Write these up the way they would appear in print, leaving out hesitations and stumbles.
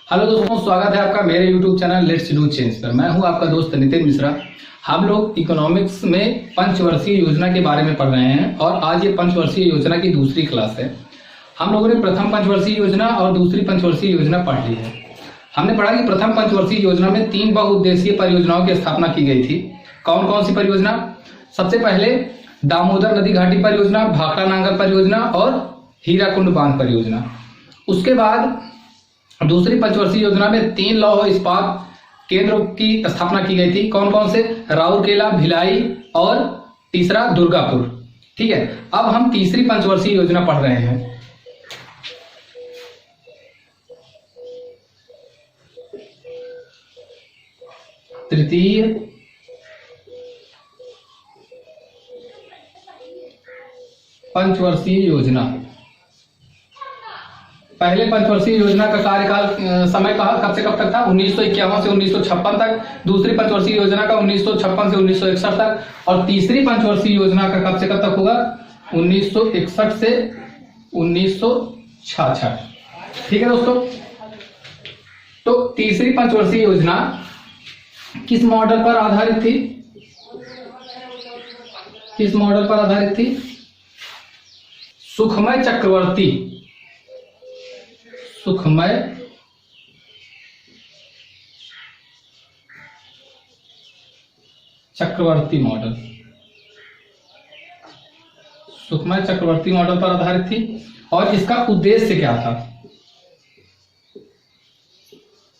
Hello दोस्तों, स्वागत है आपका मेरे YouTube channel let's do change पर। मैं हूं आपका दोस्त नितिन मिश्रा। हम लोग इकोनॉमिक्स में पंचवर्षीय योजना के बारे में पढ़ रहे हैं और आज ये पंचवर्षीय योजना की दूसरी क्लास है। हम लोगों ने प्रथम पंचवर्षीय योजना और दूसरी पंचवर्षीय योजना पढ़ ली है। हमने पढ़ा कि प्रथम पंचवर्षीय योजना में 3 बहुउद्देशीय परियोजनाओं की स्थापना की गई थी। कौन कौन सी परियोजना? सबसे पहले दामोदर नदी घाटी परियोजना, भाखड़ा नांगल परियोजना और हीराकुंड बांध परियोजना। उसके बाद दूसरी पंचवर्षीय योजना में 3 लौह इस्पात केंद्रों की स्थापना की गई थी। कौन कौन से? राउरकेला, भिलाई और तीसरा दुर्गापुर। ठीक है, अब हम तीसरी पंचवर्षीय योजना पढ़ रहे हैं। तृतीय पंचवर्षीय योजना। पहले पंचवर्षीय योजना का कार्यकाल समय कब से कब तक था? 1951 से 1956 तक। दूसरी पंचवर्षीय योजना का 1956 से 1961 तक और तीसरी पंचवर्षीय योजना का कब से कब तक होगा? 1961 से 1966। ठीक है दोस्तों, तो तीसरी पंचवर्षीय योजना किस मॉडल पर आधारित थी? किस मॉडल पर आधारित थी? सुखमय चक्रवर्ती मॉडल। सुखमय चक्रवर्ती मॉडल पर आधारित थी। और इसका उद्देश्य क्या था?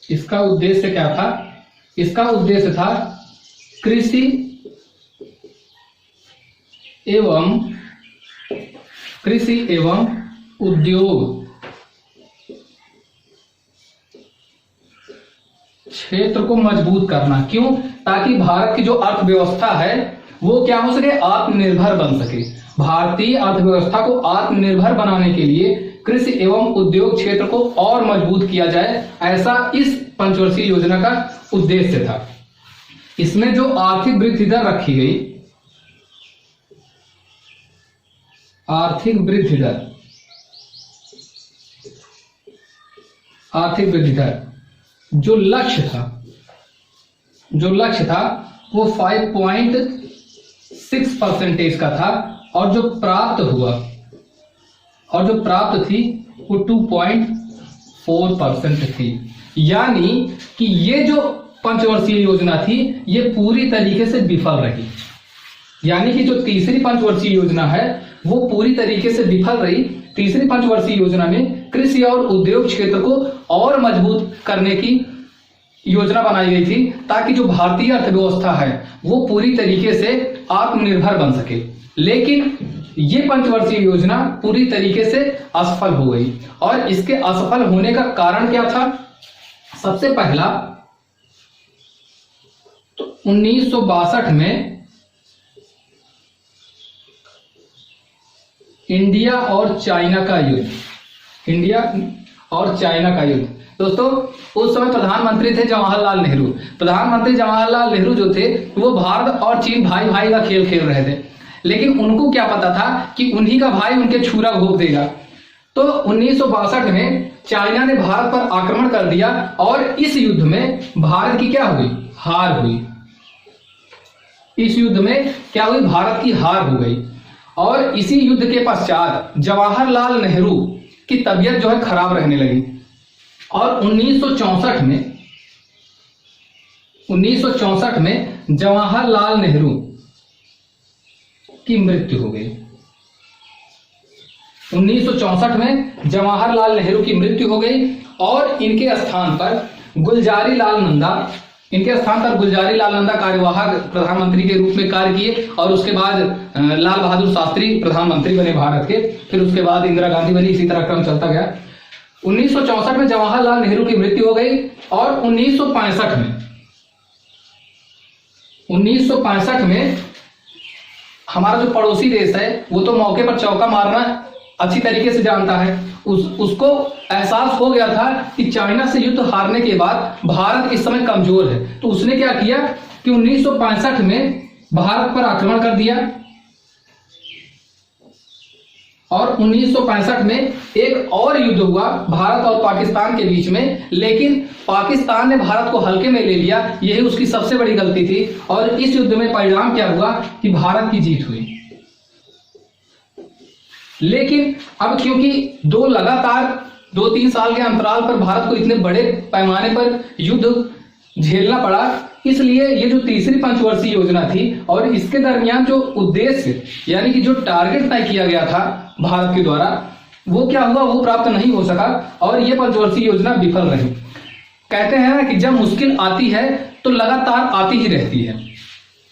इसका उद्देश्य क्या था? इसका उद्देश्य था कृषि एवं उद्योग क्षेत्र को मजबूत करना। क्यों? ताकि भारत की जो अर्थव्यवस्था है वो क्या हो सके? आत्मनिर्भर बन सके। भारतीय अर्थव्यवस्था को आत्मनिर्भर बनाने के लिए कृषि एवं उद्योग क्षेत्र को और मजबूत किया जाए, ऐसा इस पंचवर्षीय योजना का उद्देश्य था। इसमें जो आर्थिक वृद्धि दर रखी गई, आर्थिक वृद्धि दर जो लक्ष्य था वो 5.6% का था और जो प्राप्त थी वो 2.4% थी। यानी कि ये जो पंचवर्षीय योजना थी ये पूरी तरीके से विफल रही। यानी कि जो तीसरी पंचवर्षीय योजना है वो पूरी तरीके से विफल रही। तीसरी पंचवर्षीय योजना में कृषि और उद्योग क्षेत्र को और मजबूत करने की योजना बनाई गई थी ताकि जो भारतीय अर्थव्यवस्था है वो पूरी तरीके से आत्मनिर्भर बन सके। लेकिन ये पंचवर्षीय योजना पूरी तरीके से असफल हो गई। और इसके असफल होने का कारण क्या था? सबसे पहला तो 1962 में इंडिया और चाइना का युद्ध। दोस्तों, उस समय प्रधानमंत्री थे जवाहरलाल नेहरू। प्रधानमंत्री जवाहरलाल नेहरू जो थे वो भारत और चीन भाई भाई का खेल खेल रहे थे। लेकिन उनको क्या पता था कि उन्हीं का भाई उनके छुरा घोंप देगा। तो 1962 में चाइना ने भारत पर आक्रमण कर दिया और इस युद्ध में भारत की क्या हुई? हार हुई। इस युद्ध में क्या हुई? भारत की हार हो गई। और इसी युद्ध के पश्चात जवाहरलाल नेहरू की तबीयत जो है खराब रहने लगी और 1964 में जवाहरलाल नेहरू की मृत्यु हो गई। 1964 में जवाहरलाल नेहरू की मृत्यु हो गई और इनके स्थान पर गुलजारी लाल नंदा कार्यवाहक प्रधानमंत्री के रूप में कार्य किए। और उसके बाद लाल बहादुर शास्त्री प्रधानमंत्री बने भारत के। फिर उसके बाद इंदिरा गांधी बनी। इसी तरह क्रम चलता गया। 1964 में जवाहरलाल नेहरू की मृत्यु हो गई और 1965 में हमारा जो पड़ोसी देश है वो तो मौके पर चौका मारना अच्छी तरीके से जानता है। उसको एहसास हो गया था कि चाइना से युद्ध हारने के बाद भारत इस समय कमजोर है। तो उसने क्या किया कि 1965 में भारत पर आक्रमण कर दिया और 1965 में एक और युद्ध हुआ भारत और पाकिस्तान के बीच में, लेकिन पाकिस्तान ने भारत को हल्के में ले लिया। यही उसकी सबसे बड़ी गलती थी। और इस युद्ध में परिणाम क्या हुआ कि भारत की जीत हुई। लेकिन अब क्योंकि दो लगातार 2-3 साल के अंतराल पर भारत को इतने बड़े पैमाने पर युद्ध झेलना पड़ा, इसलिए ये जो तीसरी पंचवर्षीय योजना थी और इसके दरमियान जो उद्देश्य यानी कि जो टारगेट तय किया गया था भारत के द्वारा, वो क्या हुआ, वो प्राप्त नहीं हो सका और ये पंचवर्षीय योजना विफल रही। कहते हैं ना कि जब मुश्किल आती है तो लगातार आती ही रहती है।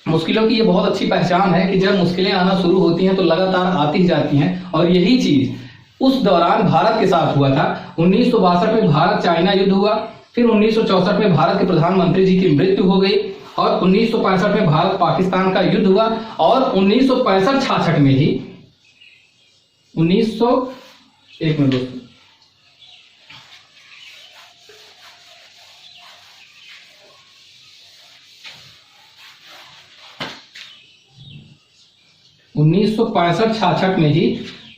मुश्किलों की ये बहुत अच्छी पहचान है कि जब मुश्किलें आना शुरू होती हैं तो लगातार आती ही जाती हैं। और यही चीज उस दौरान भारत के साथ हुआ था। 1962 में भारत चाइना युद्ध हुआ, फिर 1964 में भारत के प्रधानमंत्री जी की मृत्यु हो गई और 1965 में भारत पाकिस्तान का युद्ध हुआ और 1965-66 में ही 1 मिनट दोस्तों, उन्नीस सौ 65-66 में ही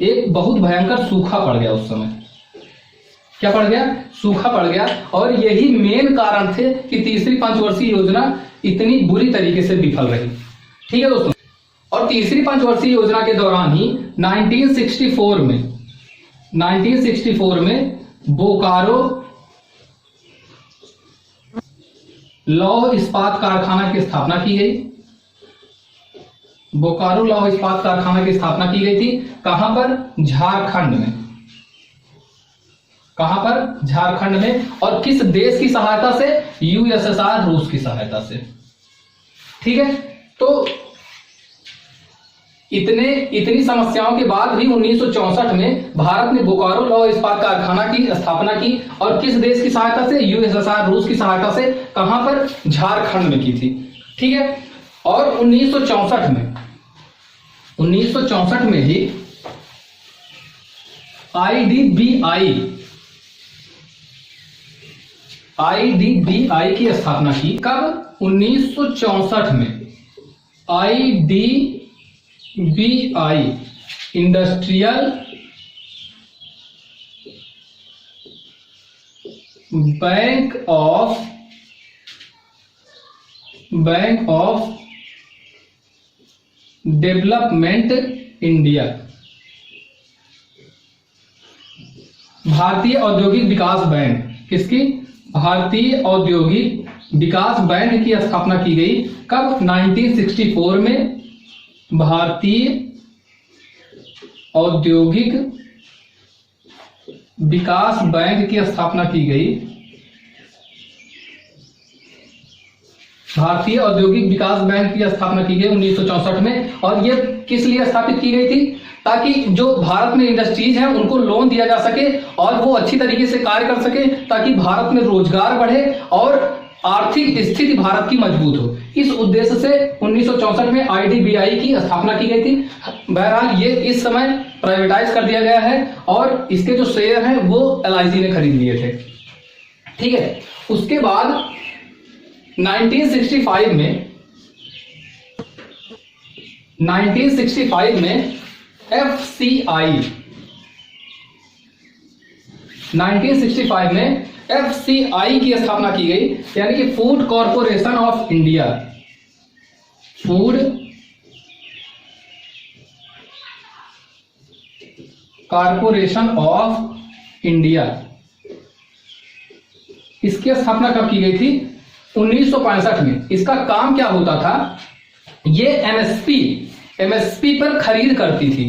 एक बहुत भयंकर सूखा पड़ गया। उस समय क्या पड़ गया, सूखा पड़ गया। और यही मेन कारण थे कि तीसरी पंचवर्षीय योजना इतनी बुरी तरीके से विफल रही। ठीक है दोस्तों। और तीसरी पंचवर्षीय योजना के दौरान ही 1964 में बोकारो लौह इस्पात कारखाना की स्थापना की गई। बोकारो लौह इस्पात कारखाना की स्थापना की गई थी। कहां पर, झारखंड में। कहां पर, झारखंड में। और किस देश की सहायता से, यूएसएसआर, रूस की सहायता से। ठीक है। तो इतनी समस्याओं के बाद भी 1964 में भारत ने बोकारो लौह इस्पात कारखाना की स्थापना की और किस देश की सहायता से, यूएसएसआर, रूस की सहायता से। कहां पर, झारखंड में की थी। ठीक है। और 1964 में ही आईडीबीआई की स्थापना की। कब, 1964 में IDBI, industrial bank of development India, भारतीय औद्योगिक विकास बैंक। किसकी, भारतीय औद्योगिक विकास बैंक की स्थापना की गई। कब, 1964 में भारतीय औद्योगिक विकास बैंक की स्थापना की गई। भारतीय औद्योगिक विकास बैंक की स्थापना की गई 1964 में। और ये किस लिए स्थापित की गई थी, ताकि जो भारत में इंडस्ट्रीज हैं उनको लोन दिया जा सके और वो अच्छी तरीके से कार्य कर सके, ताकि भारत में रोजगार बढ़े और आर्थिक स्थिति भारत की मजबूत हो। इस उद्देश्य से 1964 में आईडीबीआई की स्थापना की गई थी। बहरहाल ये इस समय प्राइवेटाइज कर दिया गया है और इसके जो शेयर हैं वो एलआईसी ने खरीद लिए थे। ठीक है। उसके बाद 1965 में एफसीआई, 1965 में एफसीआई की स्थापना की गई, यानी कि food corporation of India. Food corporation of India, इसकी स्थापना कब की गई थी, 1965 में। इसका काम क्या होता था, ये एमएसपी पर खरीद करती थी।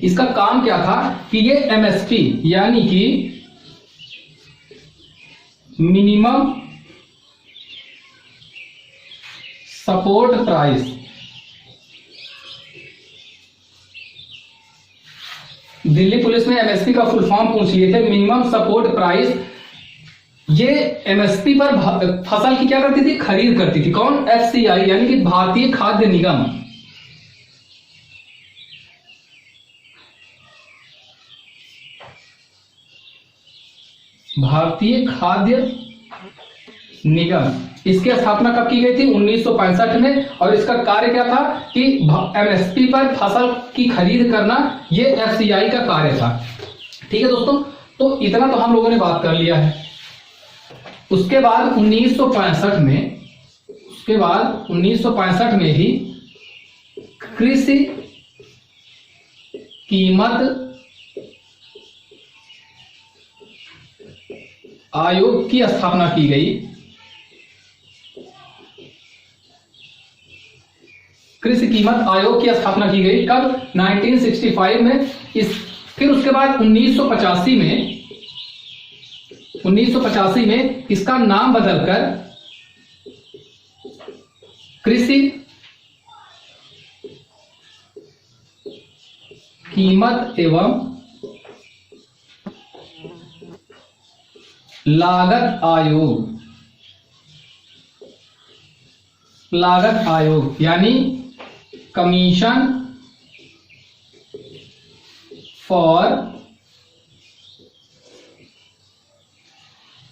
इसका काम क्या था कि ये एमएसपी यानी कि minimum support price, Delhi police ने एमएसपी का फुल फॉर्म पूछ लिए थे, मिनिमम सपोर्ट प्राइस। ये एमएसपी पर फसल की क्या करती थी, खरीद करती थी। कौन, एफसीआई यानी कि भारतीय खाद्य निगम। भारतीय खाद्य निगम इसकी स्थापना कब की गई थी? 1965 में। और इसका कार्य क्या था कि एमएसपी पर फसल की खरीद करना, ये एफसीआई का कार्य था। ठीक है दोस्तों, तो इतना तो हम लोगों ने बात कर लिया है। उसके बाद 1965 में ही कृषि कीमत आयोग की स्थापना की गई। कृषि कीमत आयोग की स्थापना की गई कब? 1965 में। फिर उसके बाद 1985 में इसका नाम बदलकर कृषि कीमत एवं लागत आयोग यानी commission for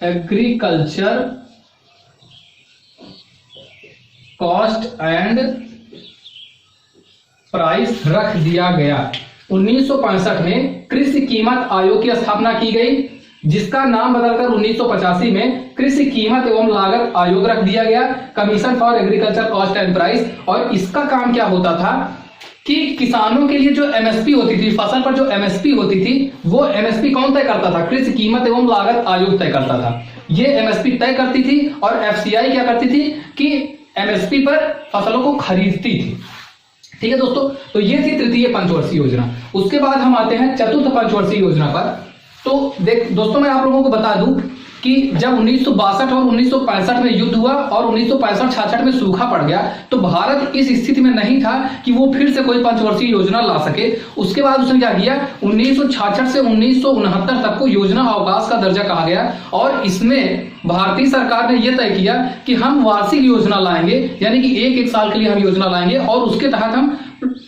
agriculture cost and price रख दिया गया। 1965 में कृषि कीमत आयोग की स्थापना की गई, जिसका नाम बदलकर 1985 में कृषि कीमत एवं लागत आयोग रख दिया गया, commission for agriculture cost and price. और इसका काम क्या होता था कि किसानों के लिए जो एमएसपी होती थी, फसल पर जो एमएसपी होती थी, वो एमएसपी कौन तय करता था? कृषि कीमत एवं लागत आयोग तय करता था। ये एमएसपी तय करती थी और एफसीआई क्या करती थी कि एमएसपी पर फसलों को खरीदती थी। ठीक है दोस्तों, तो ये थी तृतीय पंचवर्षीय योजना। उसके बाद हम आते हैं चतुर्थ पंचवर्षीय योजना पर। तो देख दोस्तों, मैं आप लोगों को बता दूं कि जब 1962 और 1965 में युद्ध हुआ और 1965-66 में सूखा पड़ गया, तो भारत इस स्थिति में नहीं था कि वो फिर से कोई पंचवर्षीय योजना ला सके। उसके बाद उसने क्या किया? 1966 से 1969 तक को योजना अवकाश का दर्जा कहा गया और इसमें भारतीय सरकार ने यह तय किया कि हम वार्षिक योजना लाएंगे, यानी कि एक साल के लिए हम योजना लाएंगे और उसके तहत हम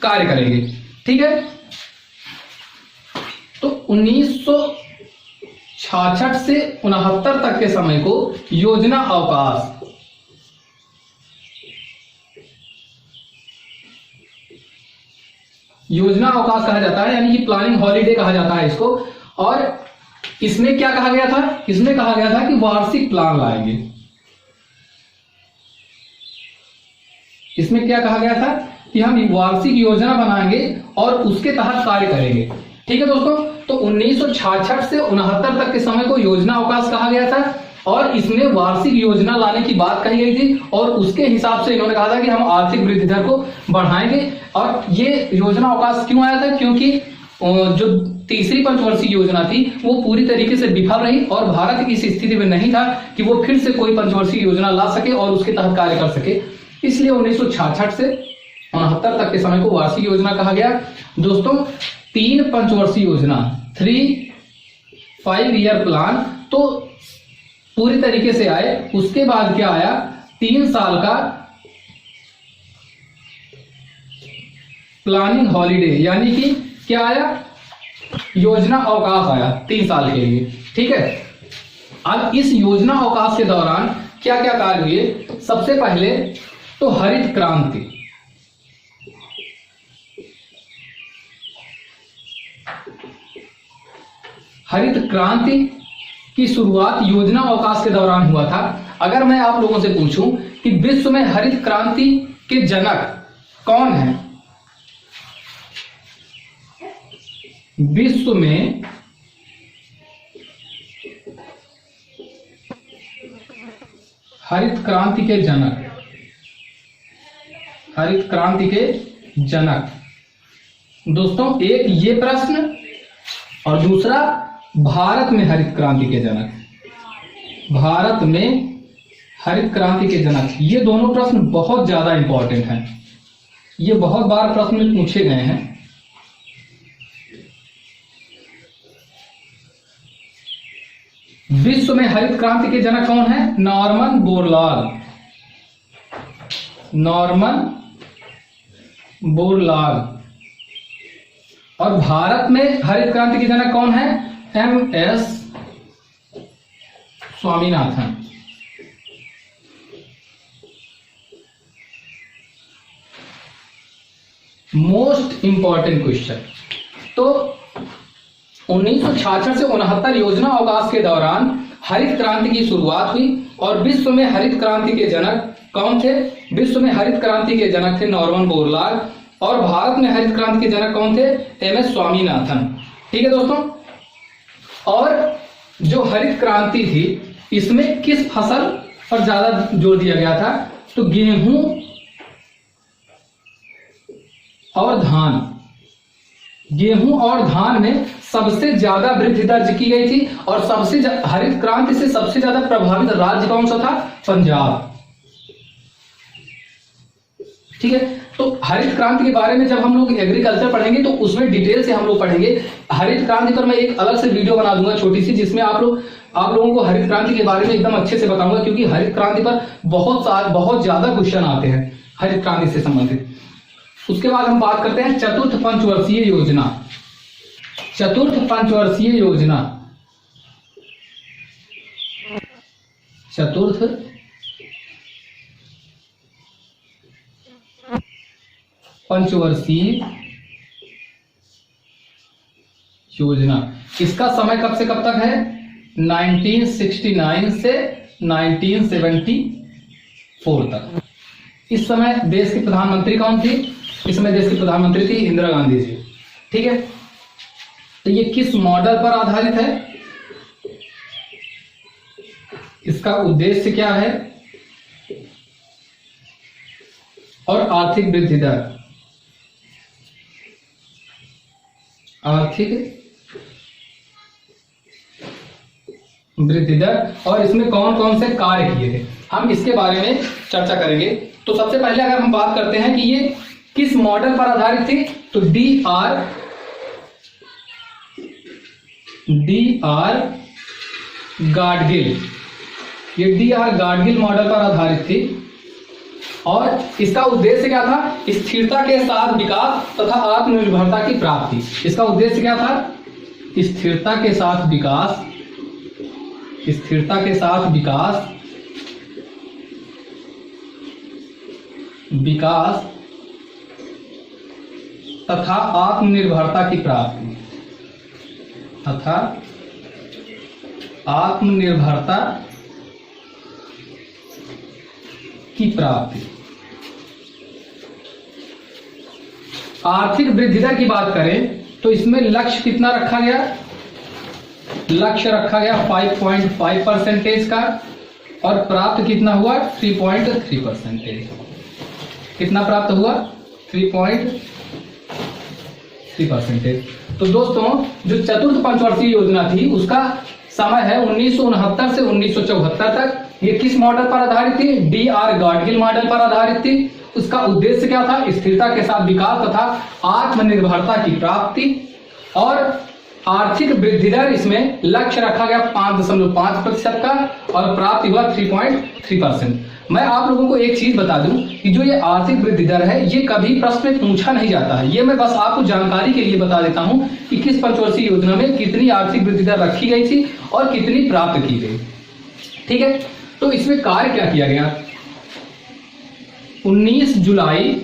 कार्य करेंगे। ठीक है, तो 1966 से 69 तक के समय को योजना अवकाश कहा जाता है, यानी कि प्लानिंग हॉलीडे कहा जाता है इसको। और इसमें क्या कहा गया था? इसमें कहा गया था कि वार्षिक प्लान लाएंगे। इसमें क्या कहा गया था कि हम वार्षिक योजना बनाएंगे और उसके तहत कार्य करेंगे। ठीक है दोस्तों, तो 1966 से 69 तक के समय को योजना अवकाश कहा गया था और इसमें वार्षिक योजना लाने की बात कही गई थी और उसके हिसाब से इन्होंने कहा था कि हम आर्थिक वृद्धि दर को बढ़ाएंगे। और ये योजना अवकाश क्यों आया था? क्योंकि जो तीसरी पंचवर्षीय योजना थी वो पूरी तरीके से विफल रही और भारत इस स्थिति में नहीं था कि वो फिर से कोई पंचवर्षीय योजना ला सके और उसके तहत कार्य कर सके। इसलिए 1966 से 69 तक के समय को वार्षिक योजना कहा गया। दोस्तों, 3 पंचवर्षीय योजना, 3-5 ईयर प्लान तो पूरी तरीके से आए। उसके बाद क्या आया? 3 साल का प्लानिंग हॉलीडे, यानी कि क्या आया? योजना अवकाश आया 3 साल के लिए। ठीक है, अब इस योजना अवकाश के दौरान क्या क्या कार्य हुए? सबसे पहले तो हरित क्रांति। हरित क्रांति की शुरुआत योजना अवकाश के दौरान हुआ था। अगर मैं आप लोगों से पूछूं कि विश्व में हरित क्रांति के जनक कौन है? विश्व में हरित क्रांति के जनक दोस्तों, एक ये प्रश्न और दूसरा भारत में हरित क्रांति के जनक। भारत में हरित क्रांति के जनक, ये दोनों प्रश्न बहुत ज्यादा इंपॉर्टेंट हैं। ये बहुत बार प्रश्न पूछे गए हैं। विश्व में हरित क्रांति के जनक कौन है? Norman Borlaug. और भारत में हरित क्रांति के जनक कौन है? MS Swaminathan. Most important question. तो 1966 से 69 योजना अवकाश के दौरान हरित क्रांति की शुरुआत हुई और विश्व में हरित क्रांति के जनक कौन थे? विश्व में हरित क्रांति के जनक थे नॉर्मन बोरलॉग, और भारत में हरित क्रांति के जनक कौन थे? एमएस स्वामीनाथन। ठीक है दोस्तों। और जो हरित क्रांति थी इसमें किस फसल पर ज्यादा जोर दिया गया था? तो गेहूं और धान। गेहूं और धान में सबसे ज्यादा वृद्धि दर्ज की गई थी और हरित क्रांति से सबसे ज्यादा प्रभावित राज्य कौन सा था? पंजाब। ठीक है। तो हरित क्रांति के बारे में जब हम लोग एग्रीकल्चर पढ़ेंगे तो उसमें डिटेल से हम लोग पढ़ेंगे। हरित क्रांति पर मैं एक अलग से वीडियो बना दूंगा छोटी सी, जिसमें आप लोगों को हरित क्रांति के बारे में एकदम अच्छे से बताऊंगा, क्योंकि हरित क्रांति पर बहुत ज्यादा क्वेश्चन आते हैं हरित क्रांति से संबंधित। उसके बाद हम बात करते हैं चतुर्थ पंचवर्षीय योजना। चतुर्थ पंचवर्षीय योजना, चतुर्थ पंचवर्षीय योजना, इसका समय कब से कब तक है? 1969 से 1974 तक। इस समय देश की प्रधानमंत्री कौन थी? इस समय देश की प्रधानमंत्री थी इंदिरा गांधी जी। ठीक है। तो ये किस मॉडल पर आधारित है? इसका उद्देश्य क्या है? और आर्थिक वृद्धि दर, आर्थिक वृद्धि दर, और इसमें कौन कौन से कार्य किए थे, हम इसके बारे में चर्चा करेंगे। तो सबसे पहले अगर हम बात करते हैं कि ये किस मॉडल पर आधारित थी, तो डी आर गाडगिल, ये डी आर गाडगिल मॉडल पर आधारित थी। और इसका उद्देश्य क्या था? स्थिरता के साथ विकास तथा आत्मनिर्भरता की प्राप्ति। इसका उद्देश्य क्या था? स्थिरता के साथ विकास, स्थिरता के साथ विकास, विकास तथा आत्मनिर्भरता की प्राप्ति, तथा आत्मनिर्भरता की प्राप्ति। आर्थिक वृद्धि दर की बात करें तो इसमें लक्ष्य कितना रखा गया? लक्ष्य रखा गया 5.5% का, और प्राप्त कितना हुआ? 3.3%। कितना प्राप्त हुआ? 3.3%। तो दोस्तों जो चतुर्थ पंचवर्षीय योजना थी उसका समय है 1969 से 1974 तक। ये किस मॉडल पर आधारित थी? डी आर गाडगिल मॉडल पर आधारित थी। उसका उद्देश्य क्या था? स्थिरता के साथ विकास तथा आत्मनिर्भरता की प्राप्ति। और आर्थिक वृद्धि दर इसमें लक्ष्य रखा गया 5.5% का, और प्राप्ति हुआ 3.3%। मैं आप लोगों को एक चीज बता दूं कि जो ये आर्थिक वृद्धि दर है ये कभी प्रश्न में पूछा नहीं जाता है। ये मैं बस आपको जानकारी के लिए बता देता हूं कि किस पंचवर्षीय योजना में कितनी आर्थिक वृद्धि दर रखी गई थी और कितनी प्राप्त की गई। ठीक है। तो इसमें कार्य क्या किया गया? 19 जुलाई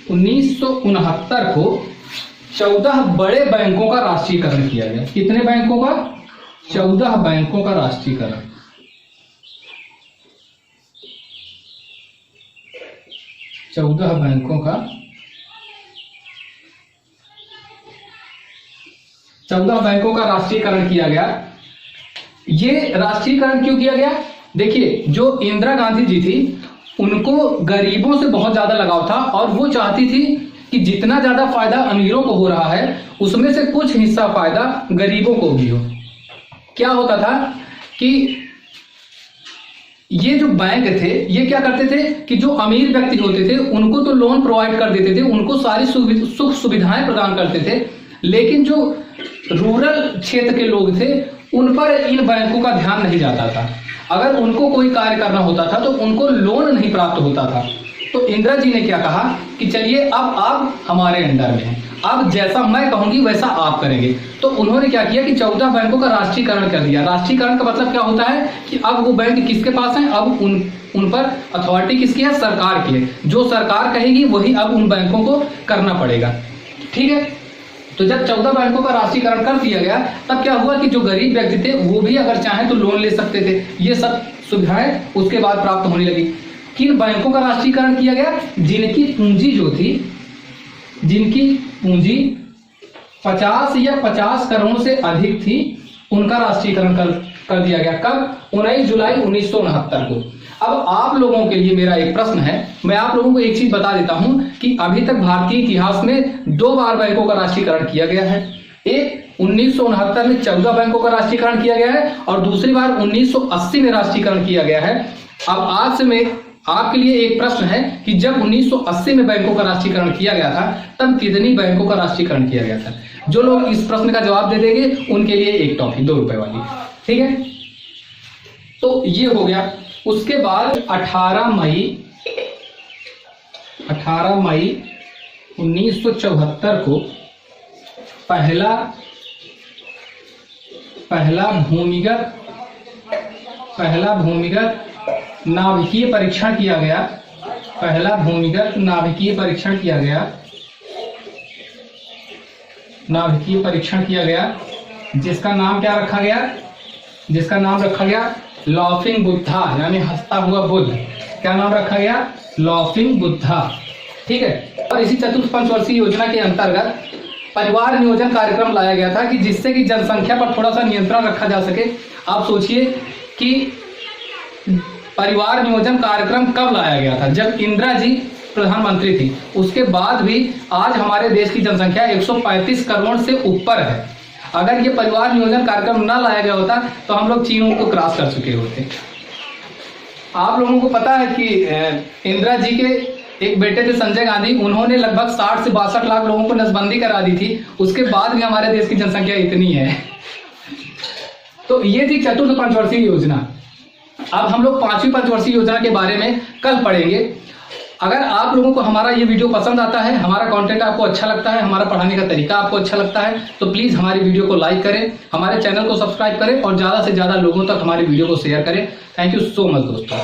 1969 को 14 बड़े बैंकों का राष्ट्रीयकरण किया गया। कितने बैंकों का? 14 बैंकों का राष्ट्रीयकरण। 14 बैंकों का 14 बैंकों का राष्ट्रीयकरण किया गया। ये राष्ट्रीयकरण क्यों किया गया? देखिए, जो इंदिरा गांधी जी थी उनको गरीबों से बहुत ज्यादा लगाव था और वो चाहती थी कि जितना ज्यादा फायदा अमीरों को हो रहा है उसमें से कुछ हिस्सा फायदा गरीबों को भी हो। क्या होता था कि ये जो बैंक थे ये क्या करते थे कि जो अमीर व्यक्ति होते थे उनको तो लोन प्रोवाइड कर देते थे, उनको सारी सुख सुविधाएं प्रदान करते थे, लेकिन जो रूरल क्षेत्र के लोग थे उन पर इन बैंकों का ध्यान नहीं जाता था। अगर उनको कोई कार्य करना होता था तो उनको लोन नहीं प्राप्त होता था। तो इंदिरा जी ने क्या कहा कि चलिए अब आप हमारे अंडर में हैं, अब जैसा मैं कहूंगी वैसा आप करेंगे। तो उन्होंने क्या किया कि 14 बैंकों का राष्ट्रीयकरण कर दिया। राष्ट्रीयकरण का मतलब क्या होता है कि अब वो बैंक किसके पास है, अब उन पर अथॉरिटी किसकी है, सरकार की है। जो सरकार कहेगी वही अब उन बैंकों को करना पड़ेगा। ठीक है, तो जब 14 बैंकों का राष्ट्रीयकरण कर दिया गया तब क्या हुआ कि जो गरीब व्यक्ति थे वो भी अगर चाहे तो लोन ले सकते थे। ये सब सुविधाएं उसके बाद प्राप्त होने लगी। किन बैंकों का राष्ट्रीयकरण किया गया, जिनकी पूंजी जो थी, जिनकी पूंजी 50 या 50 करोड़ से अधिक थी, उनका राष्ट्रीयकरण कर दिया गया। कब, 19 जुलाई 1969 को। अब आप लोगों के लिए मेरा एक प्रश्न है, मैं आप लोगों को एक चीज बता देता हूं कि अभी तक भारतीय इतिहास में 2 बार बैंकों का राष्ट्रीयकरण किया गया है। एक 1969 में 14 बैंकों का राष्ट्रीयकरण किया गया है और दूसरी बार 1980 में राष्ट्रीयकरण किया गया है। अब आज से मैं आपके लिए एक प्रश्न है कि जब 1980 में बैंकों का राष्ट्रीयकरण किया गया था तब कितनी बैंकों का राष्ट्रीयकरण किया गया था। जो लोग इस प्रश्न का जवाब दे देंगे उनके लिए एक टॉफी 2 रुपए वाली। ठीक है, तो ये हो गया। उसके बाद 18 मई 1974 को पहला भूमिगत नाभिकीय परीक्षण किया गया। पहला भूमिगत नाभिकीय परीक्षण किया गया जिसका नाम क्या रखा गया, जिसका नाम रखा गया लाफिंग बुद्धा, यानी हंसता हुआ बुद्ध। क्या नाम रखा गया, लाफिंग बुद्धा। ठीक है, और इसी चतुर्थ पंचवर्षीय योजना के अंतर्गत परिवार नियोजन कार्यक्रम लाया गया था कि जिससे कि जनसंख्या पर थोड़ा सा नियंत्रण रखा जा सके। आप सोचिए कि परिवार नियोजन कार्यक्रम कब लाया गया था, जब इंदिरा जी प्रधानमंत्री थी। उसके बाद भी आज हमारे देश की जनसंख्या 135 करोड़ से ऊपर है। अगर ये परिवार नियोजन कार्यक्रम ना लाया गया होता तो हम लोग चीन को क्रॉस कर चुके होते। आप लोगों को पता है कि इंदिरा जी के एक बेटे थे संजय गांधी, उन्होंने लगभग 60 से 62 लाख लोगों को नसबंदी करा दी थी। उसके बाद भी हमारे देश की जनसंख्या इतनी है। तो ये थी चतुर्थ पंचवर्षीय योजना। अब हम लोग 5वीं पंचवर्षीय योजना के बारे में कल पढ़ेंगे। अगर आप लोगों को हमारा ये वीडियो पसंद आता है, हमारा कंटेंट आपको अच्छा लगता है, हमारा पढ़ाने का तरीका आपको अच्छा लगता है, तो प्लीज हमारी वीडियो को लाइक करें, हमारे चैनल को सब्सक्राइब करें और ज्यादा से ज्यादा लोगों तक हमारी वीडियो को शेयर करें। थैंक यू सो मच दोस्तों।